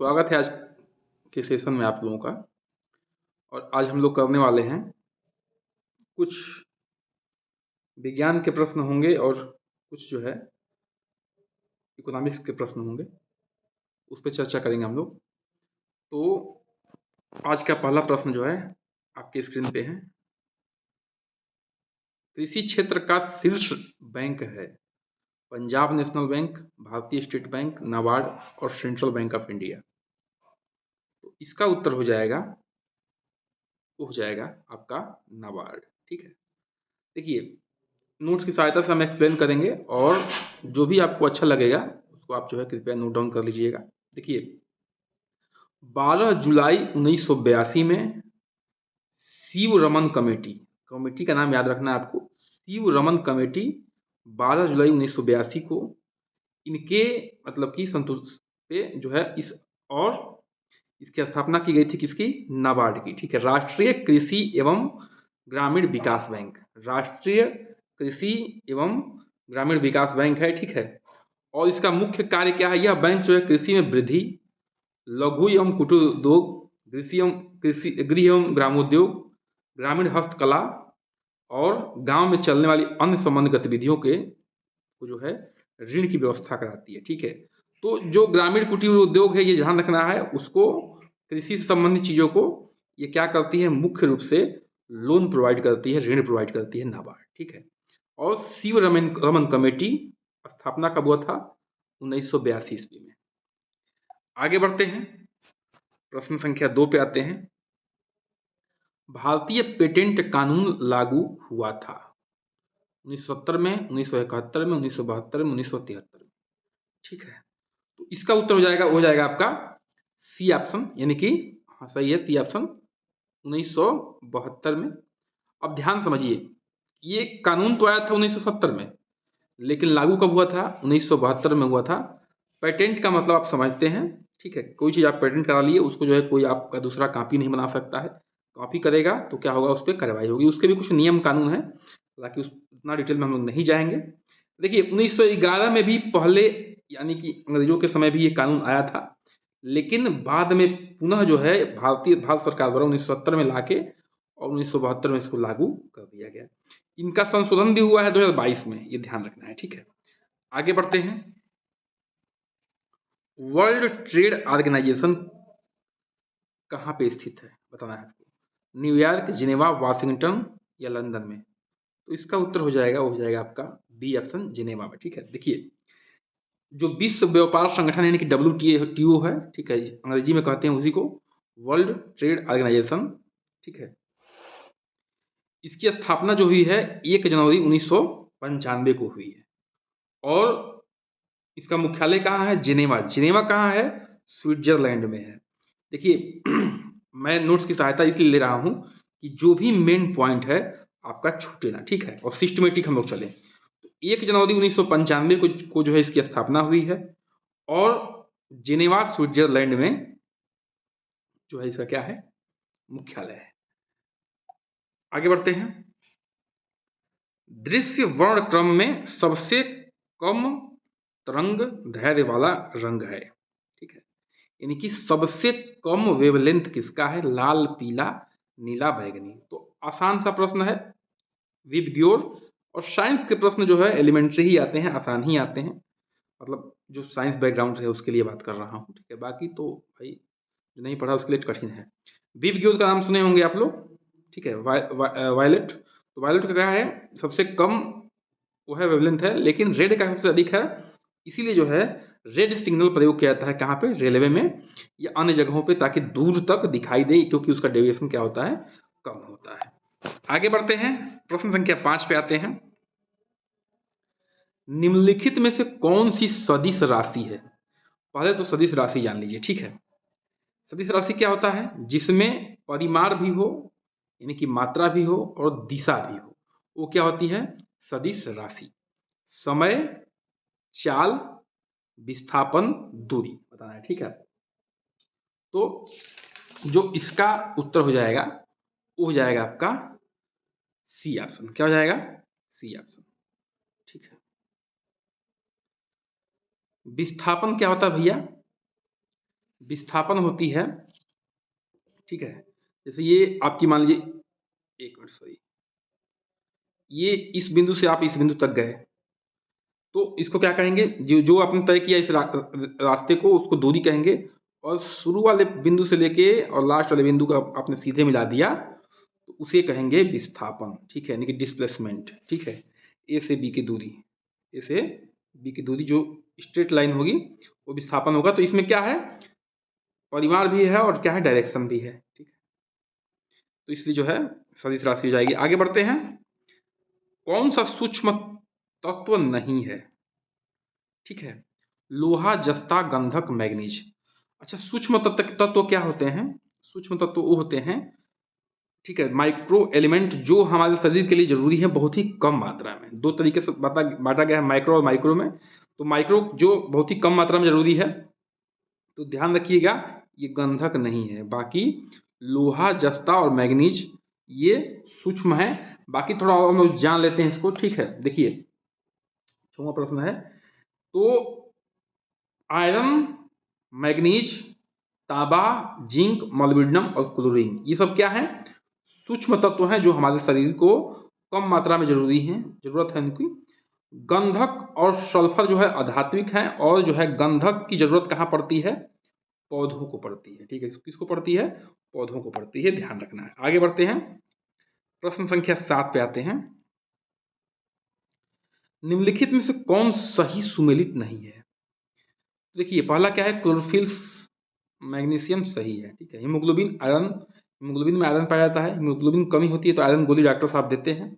स्वागत है आज के सेशन में आप लोगों का। और आज हम लोग करने वाले हैं कुछ विज्ञान के प्रश्न होंगे और कुछ जो है इकोनॉमिक्स के प्रश्न होंगे, उस पर चर्चा करेंगे हम लोग। तो आज का पहला प्रश्न जो है आपके स्क्रीन पे है। कृषि क्षेत्र का शीर्ष बैंक है पंजाब नेशनल बैंक, भारतीय स्टेट बैंक, नाबार्ड और सेंट्रल बैंक ऑफ इंडिया। तो इसका उत्तर हो जाएगा आपका नाबार्ड। ठीक है, देखिए नोट्स की सहायता से हम एक्सप्लेन करेंगे और जो भी आपको अच्छा लगेगा उसको आप जो है कृपया नोट डाउन कर लीजिएगा। देखिए 12 जुलाई 1982 में शिव रमन कमेटी, कमेटी का नाम याद रखना है आपको, शिव रमन कमेटी 12 जुलाई 1982 को इनके मतलब की संतुष्ट पे जो है इस और इसकी स्थापना की गई थी किसकी, नाबार्ड की। ठीक है, राष्ट्रीय कृषि एवं ग्रामीण विकास बैंक, राष्ट्रीय कृषि एवं ग्रामीण विकास बैंक है। ठीक है, और इसका मुख्य कार्य क्या है, यह बैंक जो है कृषि में वृद्धि, लघु एवं कुटीर उद्योग, कृषि गृह एवं ग्रामोद्योग, ग्रामीण हस्तकला और गांव में चलने वाली अन्य संबंध गतिविधियों के को जो है ऋण की व्यवस्था कराती है। ठीक है, तो जो ग्रामीण कुटीर उद्योग है ये ध्यान रखना है उसको, कृषि से संबंधित चीज़ों को ये क्या करती है, मुख्य रूप से लोन प्रोवाइड करती है, ऋण प्रोवाइड करती है नाबार्ड। ठीक है, और शिव रमन कमेटी स्थापना कब हुआ था, 1982 ईस्वी में। आगे बढ़ते हैं, प्रश्न संख्या 2 पे आते हैं। भारतीय पेटेंट कानून लागू हुआ था 1970 में, 1971 में, 1972 में, 1973 में। ठीक है, तो इसका उत्तर हो जाएगा आपका सी ऑप्शन, यानी कि हाँ सही है, सी ऑप्शन 1972 में। अब ध्यान समझिए, ये कानून तो आया था 1970 में, लेकिन लागू कब हुआ था, 1972 में हुआ था। पेटेंट का मतलब आप समझते हैं। ठीक है, कोई चीज़ आप पेटेंट करा लिए उसको जो है कोई आपका दूसरा कॉपी नहीं बना सकता है। कॉपी करेगा तो क्या होगा, उस पर कार्रवाई होगी। उसके भी कुछ नियम कानून है, हालांकि उतना डिटेल में हम लोग नहीं जाएंगे। देखिए 1911 में भी पहले, यानी कि अंग्रेजों के समय भी ये कानून आया था, लेकिन बाद में पुनः जो है भारत सरकार द्वारा 1970 में लाके और 1972 में इसको लागू कर दिया गया। इनका संशोधन भी हुआ है 2022 में, ये ध्यान रखना है। ठीक है, आगे बढ़ते हैं। वर्ल्ड ट्रेड ऑर्गेनाइजेशन कहाँ पे स्थित है बताना है आपको, न्यूयॉर्क, जिनेवा, वाशिंगटन या लंदन में। तो इसका उत्तर हो जाएगा आपका बी ऑप्शन, जिनेवा में। ठीक है, देखिए जो विश्व व्यापार संगठन यानी कि WTO है, ठीक है, अंग्रेजी में कहते हैं उसी को वर्ल्ड ट्रेड ऑर्गेनाइजेशन। ठीक है, इसकी स्थापना जो हुई है 1 जनवरी 1995 को हुई है और इसका मुख्यालय कहाँ है, जिनेवा। जिनेवा कहाँ है, स्विट्जरलैंड में है। देखिए मैं नोट्स की सहायता इसलिए ले रहा हूँ कि जो भी मेन पॉइंट है आपका छूटे ना। ठीक है, और सिस्टमेटिक हम लोग चलें। तो 1 जनवरी 1995 को जो है इसकी स्थापना हुई है और जिनेवा स्विट्जरलैंड में जो है इसका क्या है, मुख्यालय है। आगे बढ़ते हैं। दृश्य वर्ण क्रम में सबसे कम तरंग धैर्य वाला रंग है। ठीक है, यानी कि सबसे कम वेवलेंथ किसका है, लाल, पीला, नीला, बैगनी। तो आसान सा प्रश्न है, विबग्योर। और साइंस के प्रश्न जो है एलिमेंट्री ही आते हैं, आसान ही आते हैं, मतलब जो साइंस बैकग्राउंड है उसके लिए बात कर रहा हूँ। ठीक है, बाकी तो भाई जो नहीं पढ़ा उसके लिए कठिन है। विबग्योर का नाम सुने होंगे आप लोग। ठीक है, वायलेट। तो वायलेट का क्या है, सबसे कम वो है वेवलेंथ है, लेकिन रेड का सबसे अधिक है। इसीलिए जो है रेड सिग्नल प्रयोग किया जाता है कहाँ पे, रेलवे में या अन्य जगहों पे, ताकि दूर तक दिखाई दे, क्योंकि उसका डेविएशन क्या होता है, कम होता है। आगे बढ़ते हैं, प्रश्न संख्या 5 पे आते हैं। निम्नलिखित में से कौन सी सदिश राशि है, पहले तो सदिश राशि जान लीजिए। ठीक है, सदिश राशि क्या होता है, जिसमें परिमाण भी हो, यानी कि मात्रा भी हो और दिशा भी हो, वो क्या होती है, सदिश राशि। समय, चाल, विस्थापन, दूरी बताना है। ठीक है, तो जो इसका उत्तर हो जाएगा वो हो जाएगा आपका सी ऑप्शन। क्या हो जाएगा, सी ऑप्शन। ठीक है, विस्थापन क्या होता है भैया, विस्थापन होती है, ठीक है। जैसे ये आपकी मान लीजिए, एक मिनट सॉरी, ये इस बिंदु से आप इस बिंदु तक गए, तो इसको क्या कहेंगे, जो जो आपने तय किया इस रास्ते को, उसको दूरी कहेंगे। और शुरू वाले बिंदु से लेके और लास्ट वाले बिंदु को आपने सीधे मिला दिया, तो उसे कहेंगे विस्थापन, ठीक है, यानी कि डिस्प्लेसमेंट, ठीक है। ए से बी की दूरी, ए से बी की दूरी जो स्ट्रेट लाइन होगी वो विस्थापन होगा। तो इसमें क्या है, परिमाण भी है और क्या है, डायरेक्शन भी है, ठीक है। तो इसलिए जो है सदिश राशि हो जाएगी। आगे बढ़ते हैं। कौन सा सूक्ष्म तत्व नहीं है, ठीक है। लोहा, जस्ता, गंधक, मैग्नीज। अच्छा, सूक्ष्म तत्व क्या होते हैं? सूक्ष्म तत्व वो होते हैं, ठीक है, माइक्रो एलिमेंट, जो हमारे शरीर के लिए जरूरी है बहुत ही कम मात्रा में। दो तरीके से बांटा गया है, माइक्रो और माइक्रो में। तो माइक्रो जो बहुत ही कम मात्रा में जरूरी है, तो ध्यान रखिएगा ये गंधक नहीं है। बाकी लोहा, जस्ता और मैग्नीज ये सूक्ष्म है। बाकी थोड़ा और हम लोग जान लेते हैं इसको, ठीक है। देखिए 6वां प्रश्न है, तो आयरन, मैग्नीज, तांबा, जिंक, मोलिब्डेनम और क्लोरीन, ये सब क्या है, सूक्ष्म तत्व हैं जो हमारे शरीर को कम मात्रा में जरूरत है इनकी। गंधक और सल्फर जो है अधात्विक है, और जो है गंधक की जरूरत कहाँ पड़ती है, पौधों को पड़ती है, ठीक है। किसको पड़ती है, पौधों को पड़ती है, ध्यान रखना है। आगे बढ़ते हैं, प्रश्न संख्या 7 पे आते हैं। निम्नलिखित में से कौन सही सुमेलित नहीं है? देखिए पहला क्या है, क्लोरोफिल, मैग्नीशियम सही है, ठीक है। हीमोग्लोबिन, आयरन, हीमोग्लोबिन में आयरन पाया जाता है। हीमोग्लोबिन कमी होती है तो आयरन गोली डॉक्टर साहब देते हैं।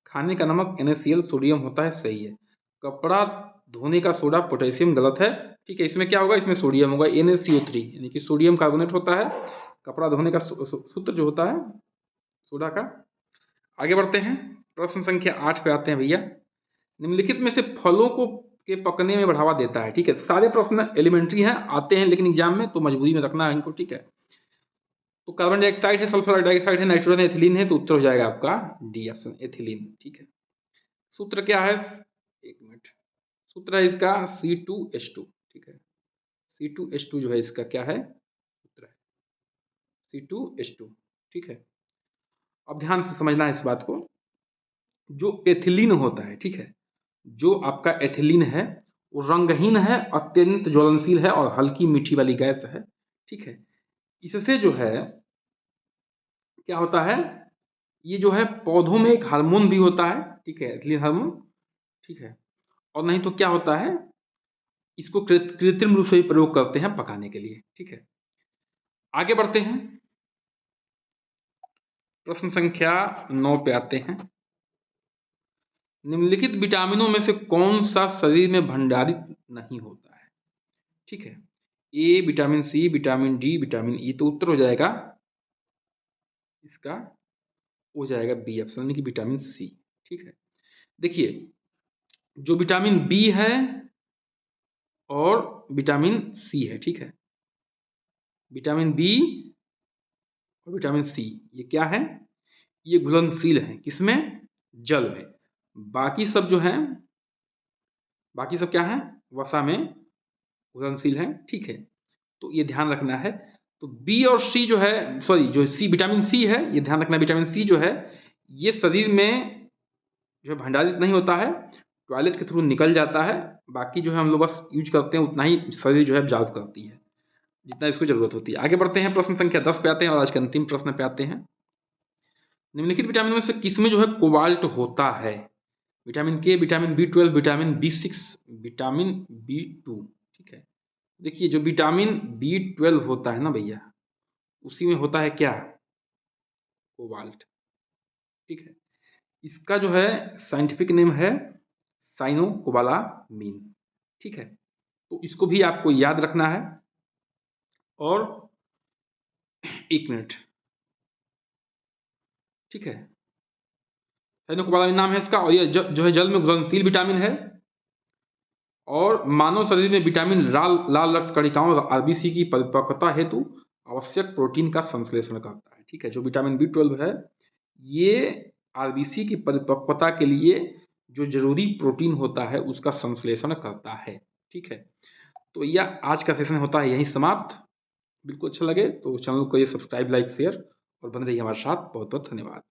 खाने का नमक NaCl सोडियम होता है, सही है। कपड़ा धोने का सोडा पोटेशियम, गलत है, ठीक है। इसमें क्या होगा, इसमें सोडियम होगा, NaCO3 यानी कि सोडियम कार्बोनेट होता है कपड़ा धोने का सूत्र जो होता है सोडा का। आगे बढ़ते हैं, प्रश्न संख्या 8 पे आते हैं भैया। निम्नलिखित में से फलों को के पकने में बढ़ावा देता है, ठीक है। सारे प्रश्न एलिमेंट्री हैं, आते हैं लेकिन एग्जाम में, तो मजबूरी में रखना है इनको, ठीक है। तो कार्बन डाइऑक्साइड है, सल्फर डाइऑक्साइड है, नाइट्रोजन है, एथिलीन है, तो उत्तर हो जाएगा आपका डी ऑप्शन, एथिलीन, ठीक है। सूत्र क्या है, एक मिनट, सूत्र है इसका C2H2, ठीक है। C2H2 जो है इसका क्या है, सूत्र है C2H2, ठीक है। अब ध्यान से समझना है इस बात को। जो एथिलीन होता है, ठीक है, जो आपका एथिलीन है वो रंगहीन है, अत्यंत ज्वलनशील है और हल्की मीठी वाली गैस है, ठीक है। इससे जो है क्या होता है, ये जो है पौधों में एक हार्मोन भी होता है, ठीक है, एथिलीन हार्मोन, ठीक है। और नहीं तो क्या होता है, इसको कृत्रिम रूप से भी प्रयोग करते हैं पकाने के लिए, ठीक है। आगे बढ़ते हैं, प्रश्न संख्या 9 पे आते हैं। निम्नलिखित विटामिनों में से कौन सा शरीर में भंडारित नहीं होता है, ठीक है। A vitamin C, vitamin D, vitamin E, तो उत्तर हो जाएगा इसका, हो जाएगा बी ऑप्शन, यानी कि विटामिन सी, ठीक है। देखिए जो विटामिन बी है और विटामिन सी है, ठीक है, विटामिन बी और विटामिन सी ये क्या है, ये घुलनशील है, किसमें, जल में। बाकी सब जो है, बाकी सब क्या है, वसा में घुलनशील है, ठीक है। तो ये ध्यान रखना है। तो बी और सी जो है, सॉरी जो सी विटामिन सी है, ये ध्यान रखना, विटामिन सी जो है ये शरीर में जो है भंडारित नहीं होता है, टॉयलेट के थ्रू निकल जाता है। बाकी जो है हम लोग बस यूज करते हैं, उतना ही शरीर जो है एब्जॉर्ब करती है, जितना इसको जरूरत होती है। आगे बढ़ते हैं, प्रश्न संख्या 10 पे आते हैं और आज के अंतिम प्रश्न पे आते हैं। निम्नलिखित विटामिन में से किसमें जो है कोबाल्ट होता है? विटामिन के, vitamin B12, vitamin B6, vitamin B2, ठीक है। देखिए जो विटामिन B12 होता है ना भैया, उसी में होता है क्या, कोबाल्ट, ठीक है। इसका जो है साइंटिफिक नेम है साइनोकोबालामीन, ठीक है। तो इसको भी आपको याद रखना है। और एक मिनट, ठीक है, साइनोकोबालामीन नाम है इसका, और ये जो है जल में घुलनशील विटामिन है। और मानव शरीर में विटामिन लाल लाल रक्त कणिकाओं आरबीसी की परिपक्वता हेतु आवश्यक प्रोटीन का संश्लेषण करता है, ठीक है। जो विटामिन B12 है ये आरबीसी की परिपक्वता के लिए जो जरूरी प्रोटीन होता है उसका संश्लेषण करता है, ठीक है। तो यह आज का सेशन होता है यहीं समाप्त। बिल्कुल अच्छा लगे तो चैनल को करिए सब्सक्राइब, लाइक, शेयर और बने रहिए हमारे साथ। बहुत बहुत धन्यवाद।